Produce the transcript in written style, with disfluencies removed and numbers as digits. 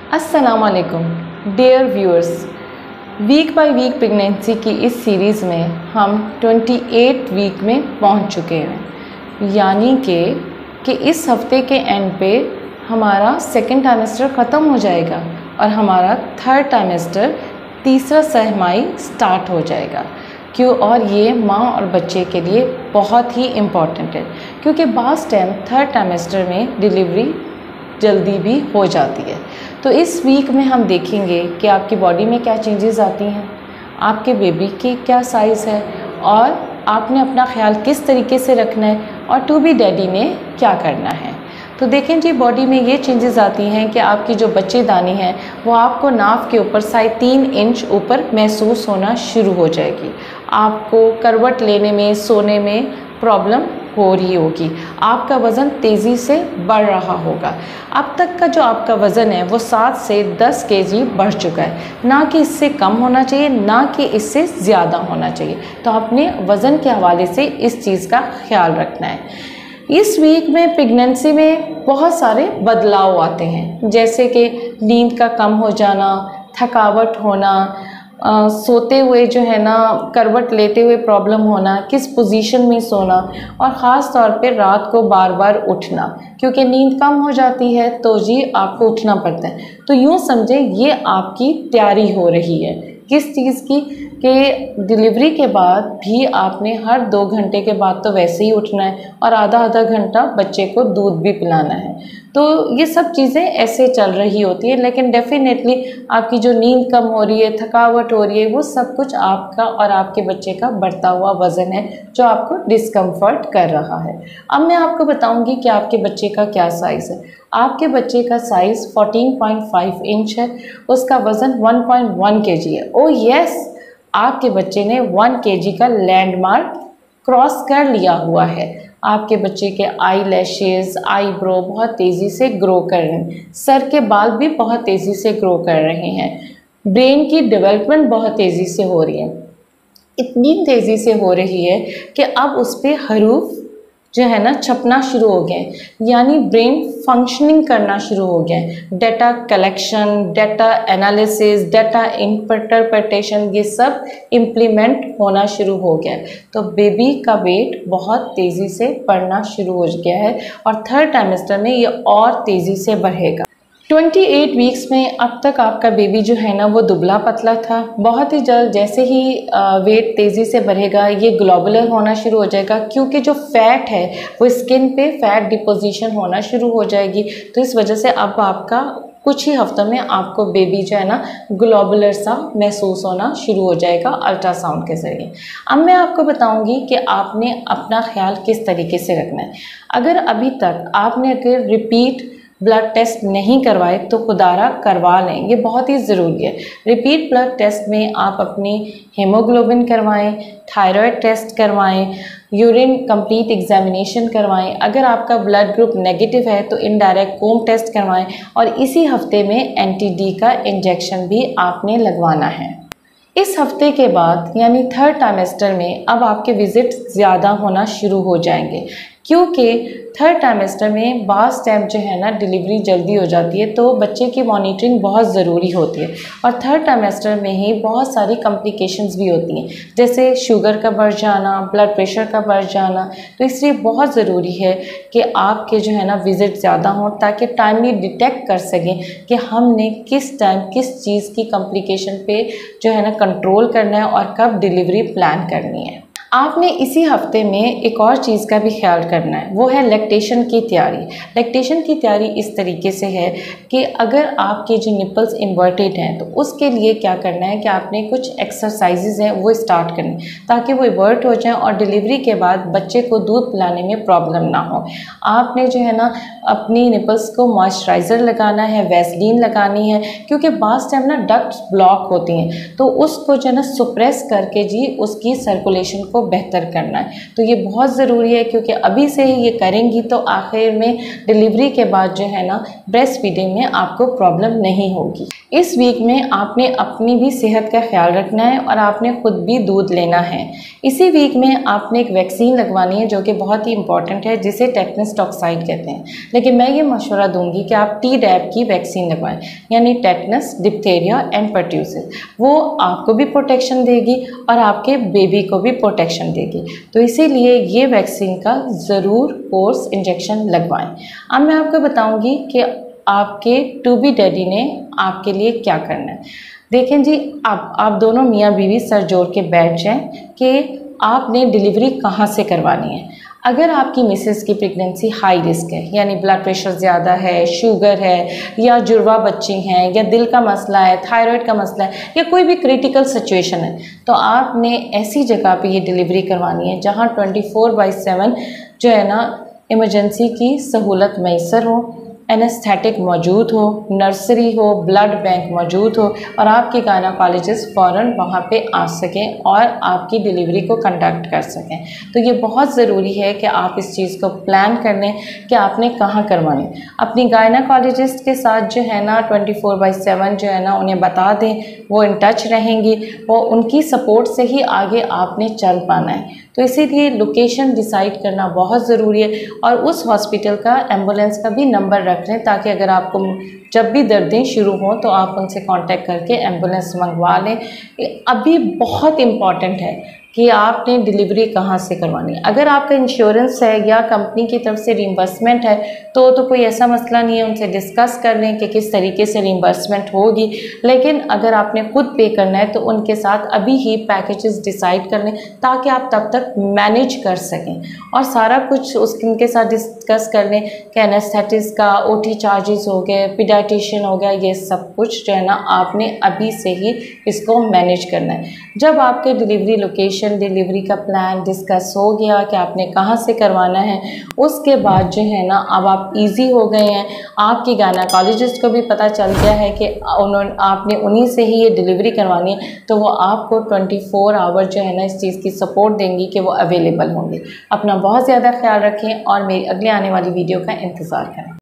अस्सलाम वालेकुम dear viewers, week by week pregnancy की इस सीरीज़ में हम 28 वीक में पहुंच चुके हैं। यानी कि इस हफ्ते के एंड पे हमारा सेकंड ट्राइमेस्टर ख़त्म हो जाएगा और हमारा थर्ड ट्राइमेस्टर तीसरा सहमाई स्टार्ट हो जाएगा। क्यों? और ये माँ और बच्चे के लिए बहुत ही इम्पॉर्टेंट है, क्योंकि बाज़ टाइम थर्ड ट्राइमेस्टर में डिलीवरी जल्दी भी हो जाती है। तो इस वीक में हम देखेंगे कि आपकी बॉडी में क्या चेंजेस आती हैं, आपके बेबी की क्या साइज़ है और आपने अपना ख्याल किस तरीके से रखना है और टू बी डैडी ने क्या करना है। तो देखें जी, बॉडी में ये चेंजेस आती हैं कि आपकी जो बच्चेदानी है वो आपको नाव के ऊपर 3.5 इंच ऊपर महसूस होना शुरू हो जाएगी। आपको करवट लेने में, सोने में प्रॉब्लम हो रही होगी। आपका वज़न तेज़ी से बढ़ रहा होगा। अब तक का जो आपका वज़न है वो 7 से 10 केजी बढ़ चुका है। ना कि इससे कम होना चाहिए, ना कि इससे ज़्यादा होना चाहिए। तो आपने वज़न के हवाले से इस चीज़ का ख्याल रखना है। इस वीक में प्रेगनेंसी में बहुत सारे बदलाव आते हैं, जैसे कि नींद का कम हो जाना, थकावट होना, सोते हुए जो है ना करवट लेते हुए प्रॉब्लम होना, किस पोजीशन में सोना और ख़ास तौर पे रात को बार बार उठना, क्योंकि नींद कम हो जाती है तो जी आपको उठना पड़ता है। तो यूँ समझें ये आपकी तैयारी हो रही है किस चीज़ की, कि डिलीवरी के बाद भी आपने हर 2 घंटे के बाद तो वैसे ही उठना है और आधा घंटा बच्चे को दूध भी पिलाना है। तो ये सब चीज़ें ऐसे चल रही होती है, लेकिन डेफिनेटली आपकी जो नींद कम हो रही है, थकावट हो रही है, वो सब कुछ आपका और आपके बच्चे का बढ़ता हुआ वज़न है जो आपको डिस्कम्फर्ट कर रहा है। अब मैं आपको बताऊंगी कि आपके बच्चे का क्या साइज़ है। आपके बच्चे का साइज़ 14.5 इंच है, उसका वज़न 1.1 kg है। ओ यस, आपके बच्चे ने 1 kg का लैंडमार्क क्रॉस कर लिया हुआ है। आपके बच्चे के आई लैशेज़, आईब्रो बहुत तेज़ी से ग्रो कर रहे हैं, सर के बाल भी बहुत तेज़ी से ग्रो कर रहे हैं, ब्रेन की डेवलपमेंट बहुत तेज़ी से हो रही है। इतनी तेज़ी से हो रही है कि अब उस पर हरूफ जो है ना छपना शुरू हो गए, यानी ब्रेन फंक्शनिंग करना शुरू हो गया। Data collection, data analysis, data interpretation, ये सब इम्प्लीमेंट होना शुरू हो गया। तो बेबी का वेट बहुत तेज़ी से बढ़ना शुरू हो गया है और थर्ड ट्राइमेस्टर में ये और तेज़ी से बढ़ेगा। 28 वीक्स में अब तक आपका बेबी जो है ना वो दुबला पतला था। बहुत ही जल्द जैसे ही वेट तेज़ी से बढ़ेगा ये ग्लोबुलर होना शुरू हो जाएगा, क्योंकि जो फैट है वो स्किन पे फैट डिपोजिशन होना शुरू हो जाएगी। तो इस वजह से अब आपका कुछ ही हफ्तों में आपको बेबी जो है ना ग्लोबुलर सा महसूस होना शुरू हो जाएगा अल्ट्रासाउंड के ज़रिए। अब मैं आपको बताऊंगी कि आपने अपना ख्याल किस तरीके से रखना है। अगर अभी तक आपने अगर रिपीट ब्लड टेस्ट नहीं करवाए तो खुदारा करवा लें, ये बहुत ही ज़रूरी है। रिपीट ब्लड टेस्ट में आप अपनी हीमोग्लोबिन करवाएं, थायराइड टेस्ट करवाएं, यूरिन कंप्लीट एग्जामिनेशन करवाएं। अगर आपका ब्लड ग्रुप नेगेटिव है तो इनडायरेक्ट कोम टेस्ट करवाएं और इसी हफ्ते में एंटी-डी का इंजेक्शन भी आपने लगवाना है। इस हफ्ते के बाद यानी थर्ड ट्राइमेस्टर में अब आपके विज़िट ज़्यादा होना शुरू हो जाएंगे, क्योंकि थर्ड ट्राइमेस्टर में बाज़ टाइम जो है ना डिलीवरी जल्दी हो जाती है, तो बच्चे की मॉनिटरिंग बहुत ज़रूरी होती है। और थर्ड ट्राइमेस्टर में ही बहुत सारी कॉम्प्लिकेशंस भी होती हैं, जैसे शुगर का बढ़ जाना, ब्लड प्रेशर का बढ़ जाना। तो इसलिए बहुत ज़रूरी है कि आपके जो है ना विज़िट ज़्यादा हों, ताकि टाइमली डिटेक्ट कर सकें कि हमने किस टाइम किस चीज़ की कॉम्प्लिकेशन पे जो है ना कंट्रोल करना है और कब डिलीवरी प्लान करनी है। आपने इसी हफ्ते में एक और चीज़ का भी ख्याल करना है, वो है लैक्टेशन की तैयारी। लैक्टेशन की तैयारी इस तरीके से है कि अगर आपके जो निपल्स इन्वर्टेड हैं तो उसके लिए क्या करना है कि आपने कुछ एक्सरसाइजेज हैं वो स्टार्ट करनी, ताकि वो इवर्ट हो जाएं और डिलीवरी के बाद बच्चे को दूध पिलाने में प्रॉब्लम ना हो। आपने जो है ना अपनी निपल्स को मॉइस्चराइज़र लगाना है, वैसलीन लगानी है, क्योंकि बाज़ टाइम ना डक्ट्स ब्लॉक होती हैं, तो उसको जो है ना सुप्रेस करके जी उसकी सर्कुलेशन को को बेहतर करना है। तो ये बहुत ज़रूरी है, क्योंकि अभी से ही ये करेंगी तो आखिर में डिलीवरी के बाद जो है ना ब्रेस्ट फीडिंग में आपको प्रॉब्लम नहीं होगी। इस वीक में आपने अपनी भी सेहत का ख्याल रखना है और आपने खुद भी दूध लेना है। इसी वीक में आपने एक वैक्सीन लगवानी है जो कि बहुत ही इंपॉर्टेंट है, जिसे टेटनस टॉक्साइड कहते हैं। लेकिन मैं ये मशवरा दूंगी कि आप Tdap की वैक्सीन लगवाएं, यानी टेटनस, डिप्थीरिया एंड पर्ट्यूसिस। वो आपको भी प्रोटेक्शन देगी और आपके बेबी को भी प्रोटेक्शन देगी। तो इसीलिए ये वैक्सीन का ज़रूर कोर्स इंजेक्शन लगवाएं। अब मैं आपको बताऊंगी कि आपके टू बी डैडी ने आपके लिए क्या करना है। देखें जी, आप दोनों मियाँ बीवी सर जोड़ के बैठ जाएं कि आपने डिलीवरी कहाँ से करवानी है। अगर आपकी मिसेस की प्रेगनेंसी हाई रिस्क है, यानी ब्लड प्रेशर ज़्यादा है, शुगर है, या जुड़वा बच्ची हैं, या दिल का मसला है, थायराइड का मसला है, या कोई भी क्रिटिकल सिचुएशन है, तो आपने ऐसी जगह पे ये डिलीवरी करवानी है जहाँ 24/7 जो है ना इमरजेंसी की सहूलत मैसर हो, एनेस्थेटिक मौजूद हो, नर्सरी हो, ब्लड बैंक मौजूद हो और आपके गायनेकोलॉजिस्ट फ़ौरन वहाँ पे आ सकें और आपकी डिलीवरी को कंडक्ट कर सकें। तो ये बहुत ज़रूरी है कि आप इस चीज़ को प्लान कर लें कि आपने कहाँ करवानी। अपनी गायनेकोलॉजिस्ट के साथ जो है ना 24/7 जो है ना उन्हें बता दें, वो इन टच रहेंगी, वो उनकी सपोर्ट से ही आगे आपने चल पाना है। तो इसीलिए लोकेशन डिसाइड करना बहुत ज़रूरी है और उस हॉस्पिटल का एम्बुलेंस का भी नंबर रख लें, ताकि अगर आपको जब भी दर्दें शुरू हों तो आप उनसे कांटेक्ट करके एम्बुलेंस मंगवा लें। अभी बहुत इम्पॉर्टेंट है कि आपने डिलीवरी कहाँ से करवानी है। अगर आपका इंश्योरेंस है या कंपनी की तरफ से रिइंबर्समेंट है तो कोई ऐसा मसला नहीं है, उनसे डिस्कस कर लें कि किस तरीके से रिइंबर्समेंट होगी। लेकिन अगर आपने खुद पे करना है तो उनके साथ अभी ही पैकेजेस डिसाइड कर लें, ताकि आप तब तक मैनेज कर सकें और सारा कुछ उनके साथ डिस्कस कर लें कि एनेस्थेटिस्ट का OT चार्जेस हो गए, पीडियाट्रिशियन हो गया, ये सब कुछ जो है ना आपने अभी से ही इसको मैनेज करना है। जब आपके डिलीवरी लोकेशन, डिलीवरी का प्लान डिस्कस हो गया कि आपने कहाँ से करवाना है, उसके बाद जो है ना अब आप इजी हो गए हैं। आपकी गायनेकोलॉजिस्ट को भी पता चल गया है कि आपने उन्हीं से ही ये डिलीवरी करवानी है, तो वो आपको 24 आवर जो है ना इस चीज़ की सपोर्ट देंगी कि वो अवेलेबल होंगे। अपना बहुत ज़्यादा ख्याल रखें और मेरी अगले आने वाली वीडियो का इंतज़ार करें।